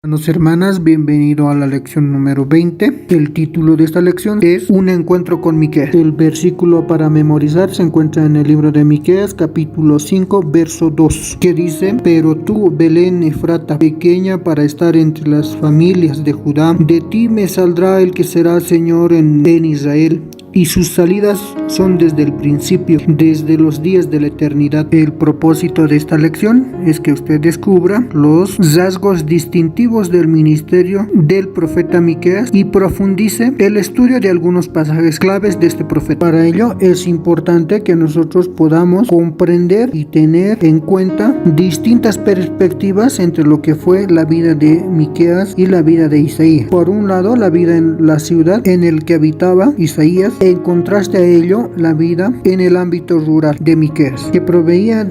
Hermanos, hermanas, bienvenido a la lección número 20. El título de esta lección es Un encuentro con Miqueas. El versículo para memorizar se encuentra en el libro de Miqueas, capítulo 5, verso 2, que dice: Pero tú, Belén Efrata, pequeña para estar entre las familias de Judá, de ti me saldrá el que será Señor en Israel. Y sus salidas son desde el principio, desde los días de la eternidad. El propósito de esta lección es que usted descubra los rasgos distintivos del ministerio del profeta Miqueas y profundice el estudio de algunos pasajes claves de este profeta. Para ello es importante que nosotros podamos comprender y tener en cuenta distintas perspectivas entre lo que fue la vida de Miqueas y la vida de Isaías. Por un lado, la vida en la ciudad en el que habitaba Isaías. En contraste a ello, la vida en el ámbito rural de Miqueas, que provenía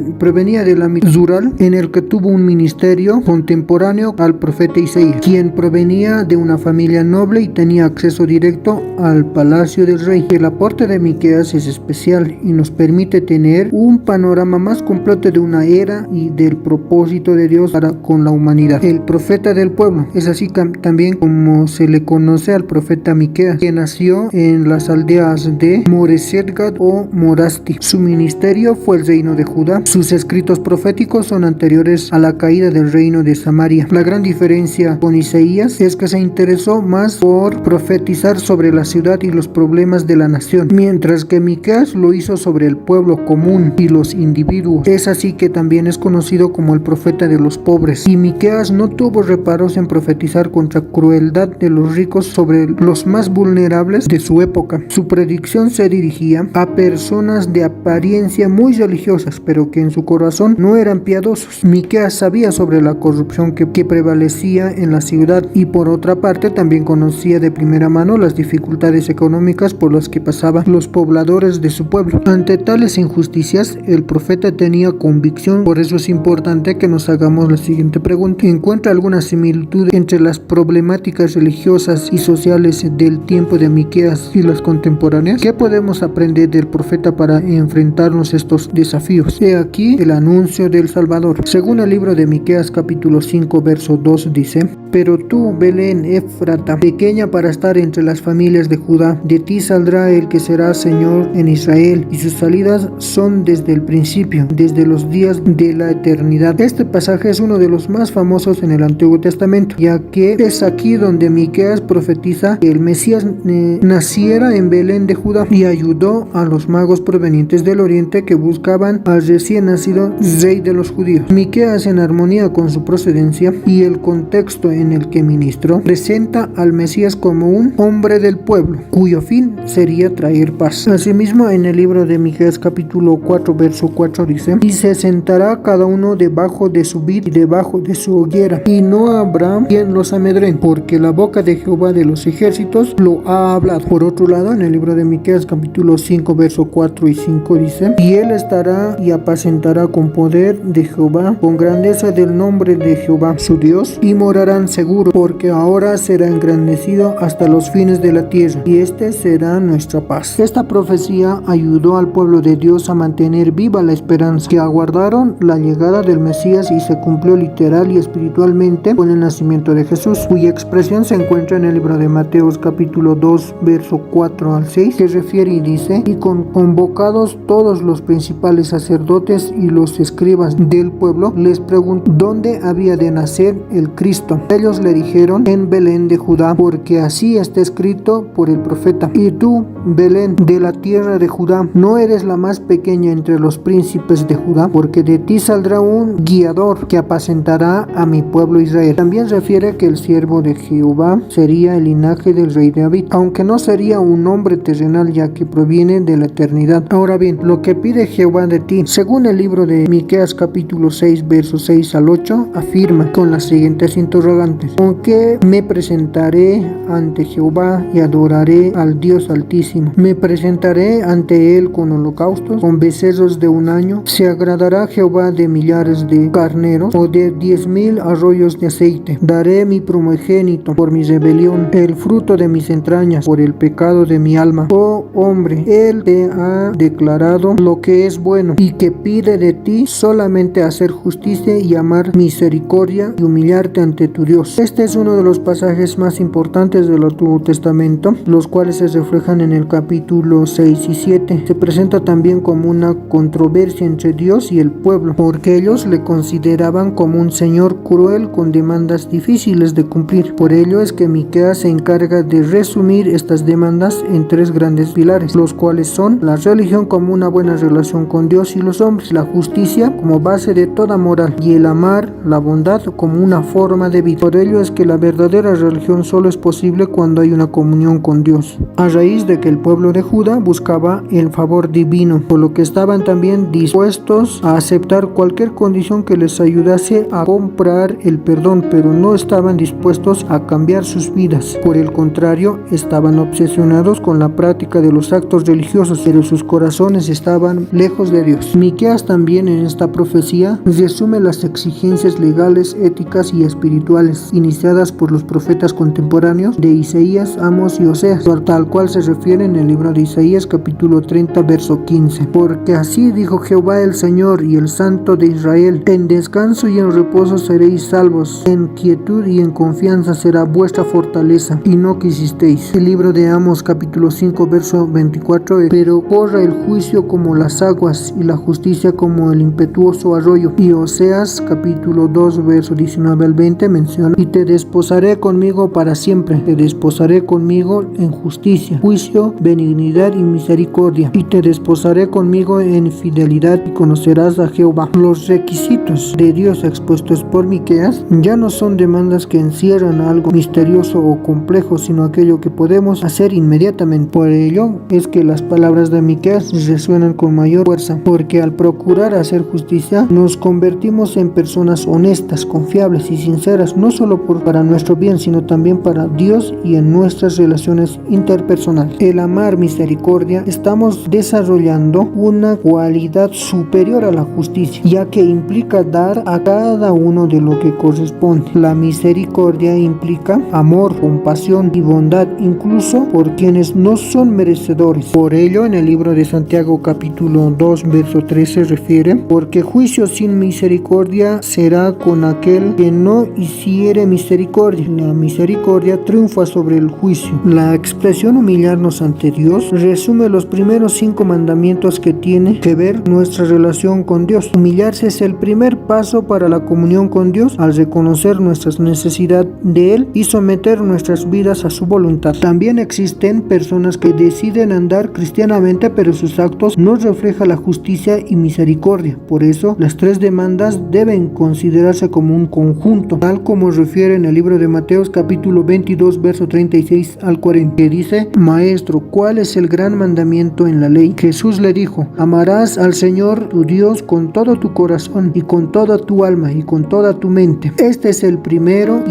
del ámbito rural en el que tuvo un ministerio contemporáneo al profeta Isaías, quien provenía de una familia noble y tenía acceso directo al palacio del rey. El aporte de Miqueas es especial y nos permite tener un panorama más completo de una era y del propósito de Dios para con la humanidad. El profeta del pueblo es así también como se le conoce al profeta Miqueas, que nació en las aldeas de Moreset-Gat o Morasti. Su ministerio fue el reino de Judá. Sus escritos proféticos son anteriores a la caída del reino de Samaria. La gran diferencia con Isaías es que se interesó más por profetizar sobre la ciudad y los problemas de la nación, mientras que Miqueas lo hizo sobre el pueblo común y los individuos. Es así que también es conocido como el profeta de los pobres. Y Miqueas no tuvo reparos en profetizar contra crueldad de los ricos sobre los más vulnerables de su época. Su predicción se dirigía a personas de apariencia muy religiosas, pero que en su corazón no eran piadosos. Miqueas sabía sobre la corrupción que prevalecía en la ciudad y por otra parte también conocía de primera mano las dificultades económicas por las que pasaban los pobladores de su pueblo. Ante tales injusticias, el profeta tenía convicción. Por eso es importante que nos hagamos la siguiente pregunta: ¿encuentra alguna similitud entre las problemáticas religiosas y sociales del tiempo de Miqueas y las contemporáneas? ¿Qué podemos aprender del profeta para enfrentarnos a estos desafíos? He aquí el anuncio del Salvador. Según el libro de Miqueas capítulo 5 verso 2 dice: Pero tú, Belén Efrata, pequeña para estar entre las familias de Judá, de ti saldrá el que será Señor en Israel, y sus salidas son desde el principio, desde los días de la eternidad. Este pasaje es uno de los más famosos en el Antiguo Testamento, ya que es aquí donde Miqueas profetiza que el Mesías naciera en Belén de Judá y ayudó a los magos provenientes del oriente que buscaban al recién nacido rey de los judíos. Miqueas, en armonía con su procedencia y el contexto en el que ministró, presenta al Mesías como un hombre del pueblo, cuyo fin sería traer paz. Asimismo, en el libro de Miqueas capítulo 4 verso 4 dice: Y se sentará cada uno debajo de su vid y debajo de su hoguera, y no habrá quien los amedrente, porque la boca de Jehová de los ejércitos lo ha hablado. Por otro lado, en el libro de Miqueas capítulo 5 verso 4 y 5 dice: Y él estará y apacentará con poder de Jehová, con grandeza del nombre de Jehová su Dios, y morarán seguros, porque ahora será engrandecido hasta los fines de la tierra, y este será nuestra paz. Esta profecía ayudó al pueblo de Dios a mantener viva la esperanza, que aguardaron la llegada del Mesías, y se cumplió literal y espiritualmente con el nacimiento de Jesús, cuya expresión se encuentra en el libro de Mateos capítulo 2 verso 4 al 6, que refiere y dice: Y convocados todos los principales sacerdotes y los escribas del pueblo, les preguntó dónde había de nacer el Cristo. Ellos le dijeron: En Belén de Judá, porque así está escrito por el profeta: Y tú, Belén, de la tierra de Judá, no eres la más pequeña entre los príncipes de Judá, porque de ti saldrá un guiador que apacentará a mi pueblo Israel. También refiere que el siervo de Jehová sería el linaje del rey David, aunque no sería un hombre terrenal, ya que proviene de la eternidad. Ahora bien, lo que pide Jehová de ti, según el libro de Miqueas capítulo 6 versos 6 al 8, afirma con las siguientes interrogantes: ¿Con qué me presentaré ante Jehová y adoraré al Dios Altísimo? ¿Me presentaré ante él con holocaustos, con becerros de un año? ¿Se agradará Jehová de millares de carneros o de 10,000 arroyos de aceite? Daré mi primogénito por mi rebelión, el fruto de mis entrañas por el pecado de mi alma. Oh hombre, él te ha declarado lo que es bueno, y que pide de ti solamente hacer justicia y amar misericordia y humillarte ante tu Dios Dios. Este es uno de los pasajes más importantes del Antiguo Testamento, los cuales se reflejan en el capítulo 6 y 7. Se presenta también como una controversia entre Dios y el pueblo, porque ellos le consideraban como un señor cruel con demandas difíciles de cumplir. Por ello es que Miqueas se encarga de resumir estas demandas en tres grandes pilares, los cuales son la religión como una buena relación con Dios y los hombres, la justicia como base de toda moral y el amar, la bondad como una forma de vida. Por ello es que la verdadera religión solo es posible cuando hay una comunión con Dios, a raíz de que el pueblo de Judá buscaba el favor divino, por lo que estaban también dispuestos a aceptar cualquier condición que les ayudase a comprar el perdón, pero no estaban dispuestos a cambiar sus vidas. Por el contrario, estaban obsesionados con la práctica de los actos religiosos, pero sus corazones estaban lejos de Dios. Miqueas también en esta profecía resume las exigencias legales, éticas y espirituales iniciadas por los profetas contemporáneos de Isaías, Amos y Oseas, tal cual se refiere en el libro de Isaías capítulo 30 verso 15. Porque así dijo Jehová el Señor y el Santo de Israel: en descanso y en reposo seréis salvos, en quietud y en confianza será vuestra fortaleza, y no quisisteis. El libro de Amos capítulo 5 verso 24. Pero corra el juicio como las aguas y la justicia como el impetuoso arroyo. Y Oseas capítulo 2 verso 19 al 20 menciona: y te desposaré conmigo para siempre, te desposaré conmigo en justicia, juicio, benignidad y misericordia, y te desposaré conmigo en fidelidad, y conocerás a Jehová. Los requisitos de Dios expuestos por Miqueas ya no son demandas que encierran algo misterioso o complejo, sino aquello que podemos hacer inmediatamente. Por ello es que las palabras de Miqueas resuenan con mayor fuerza, porque al procurar hacer justicia nos convertimos en personas honestas, confiables y sinceras, no solo para nuestro bien, sino también para Dios y en nuestras relaciones interpersonales. El amar misericordia, estamos desarrollando una cualidad superior a la justicia, ya que implica dar a cada uno de lo que corresponde. La misericordia implica amor, compasión y bondad, incluso por quienes no son merecedores. Por ello, en el libro de Santiago capítulo 2 verso 13 refiere: porque juicio sin misericordia será con aquel que no hiciere misericordia. La misericordia triunfa sobre el juicio. La expresión humillarnos ante Dios resume los primeros 5 mandamientos que tiene que ver nuestra relación con Dios. Humillarse es el primer paso para la comunión con Dios, al reconocer nuestra necesidad de Él y someter nuestras vidas a su voluntad. También existen personas que deciden andar cristianamente, pero sus actos no reflejan la justicia y misericordia. Por eso, las 3 demandas deben considerarse como un conjunto, tal como refiere en el libro de Mateos capítulo 22 verso 36 al 40, que dice: Maestro, ¿cuál es el gran mandamiento en la ley? Jesús le dijo: amarás al Señor tu Dios con todo tu corazón y con toda tu alma y con toda tu mente. Este es el primero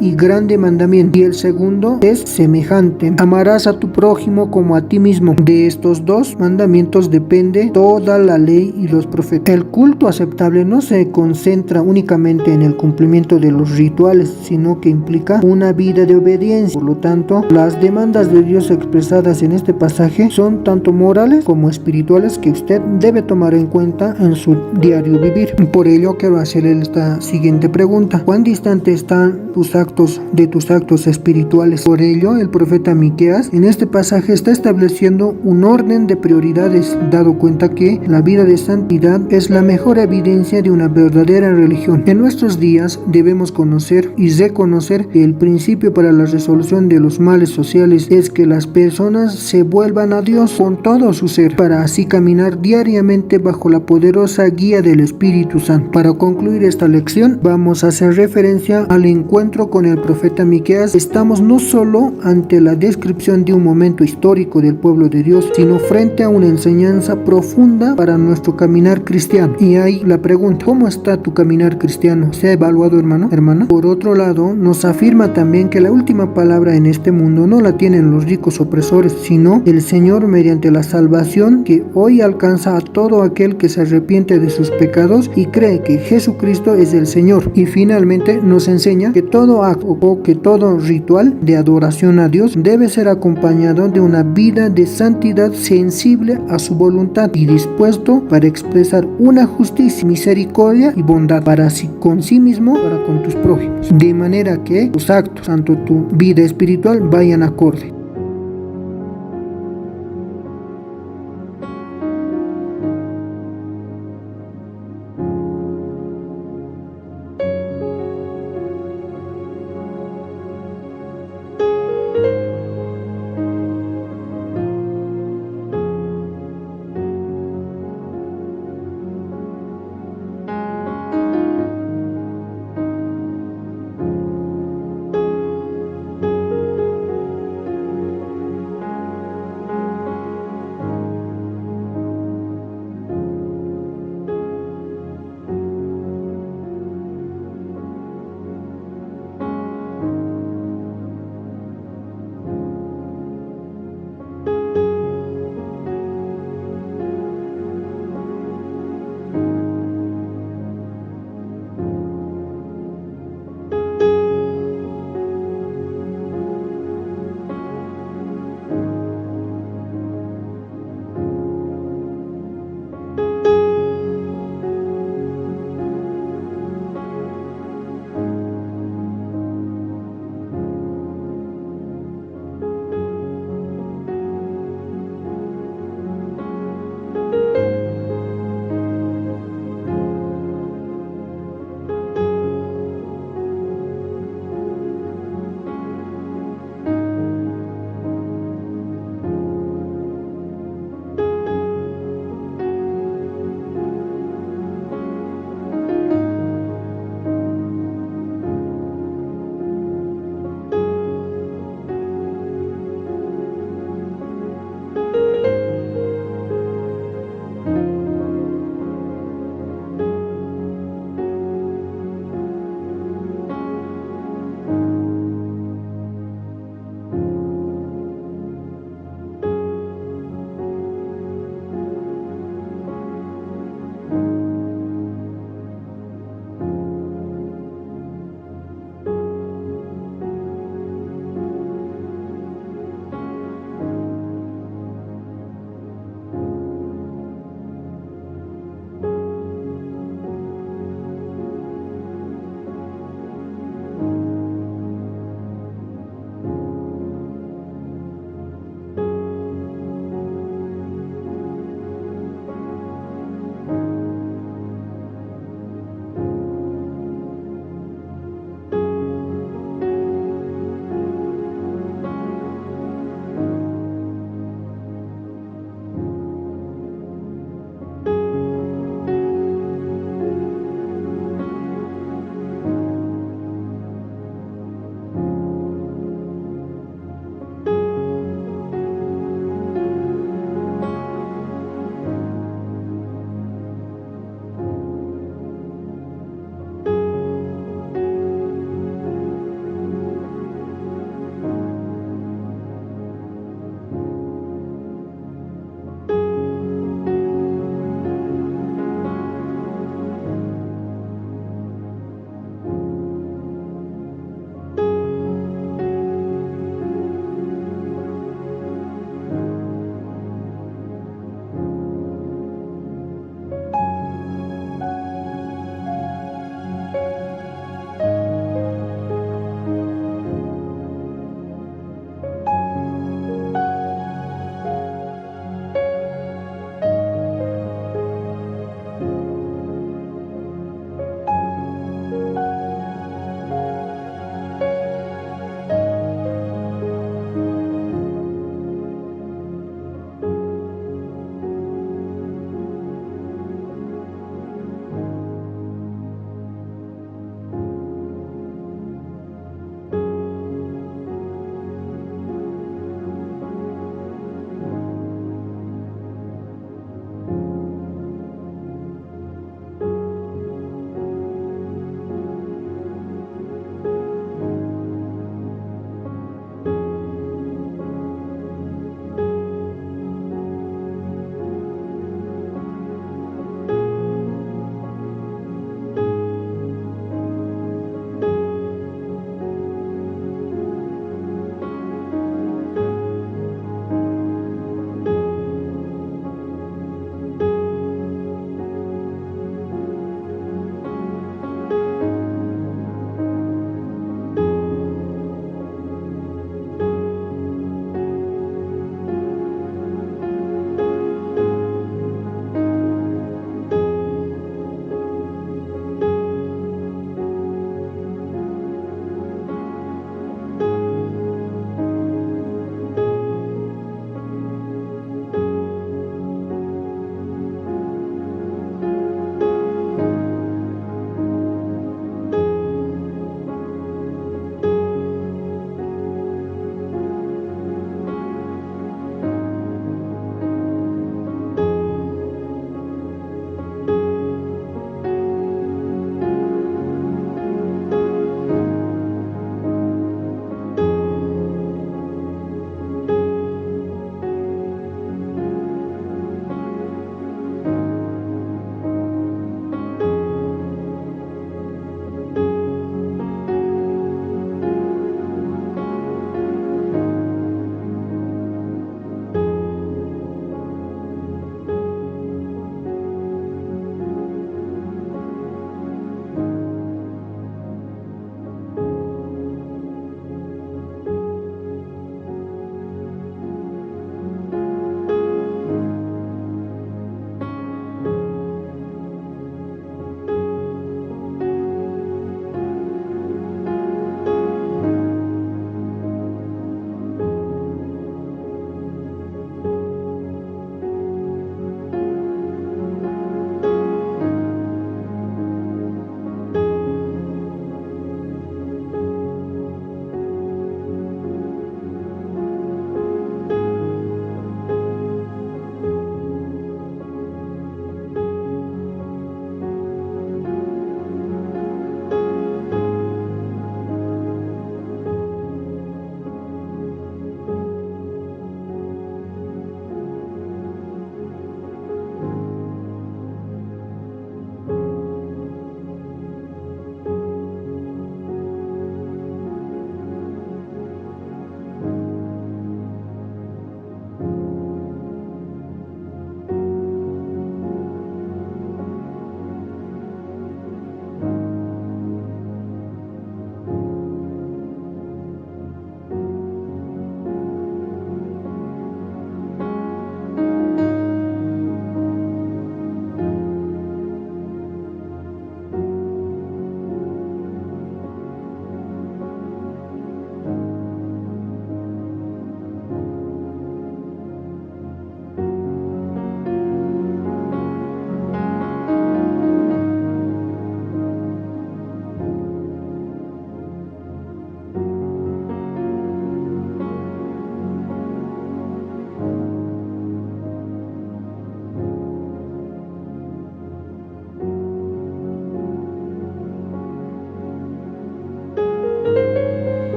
y grande mandamiento, y el segundo es semejante: amarás a tu prójimo como a ti mismo. De estos 2 mandamientos depende toda la ley y los profetas. El culto aceptable no se concentra únicamente en el cumplimiento de los rituales, sino que implica una vida de obediencia. Por lo tanto, las demandas de Dios expresadas en este pasaje son tanto morales como espirituales, que usted debe tomar en cuenta en su diario vivir. Por ello quiero hacerle esta siguiente pregunta: ¿cuán distante están tus actos de tus actos espirituales? Por ello, el profeta Miqueas en este pasaje está estableciendo un orden de prioridades, dado cuenta que la vida de santidad es la mejor evidencia de una verdadera religión. En nuestros días debemos conocer y reconocer que el principio para la resolución de los males sociales es que las personas se vuelvan a Dios con todo su ser, para así caminar diariamente bajo la poderosa guía del Espíritu Santo. Para concluir esta lección, vamos a hacer referencia al encuentro con el profeta Miqueas. Estamos no solo ante la descripción de un momento histórico del pueblo de Dios, sino frente a una enseñanza profunda para nuestro caminar cristiano. Y ahí la pregunta: ¿cómo está tu caminar cristiano? ¿Se ha evaluado, hermana? Por otro lado, nos afirma también que la última palabra en este mundo no la tienen los ricos opresores, sino el Señor, mediante la salvación que hoy alcanza a todo aquel que se arrepiente de sus pecados y cree que Jesucristo es el Señor. Y finalmente nos enseña que todo acto o que todo ritual de adoración a Dios debe ser acompañado de una vida de santidad sensible a su voluntad y dispuesto para expresar una justicia, misericordia y bondad para sí, con sí mismo, para con tus prójimos. de manera que tus actos, tanto tu vida espiritual, vayan acorde.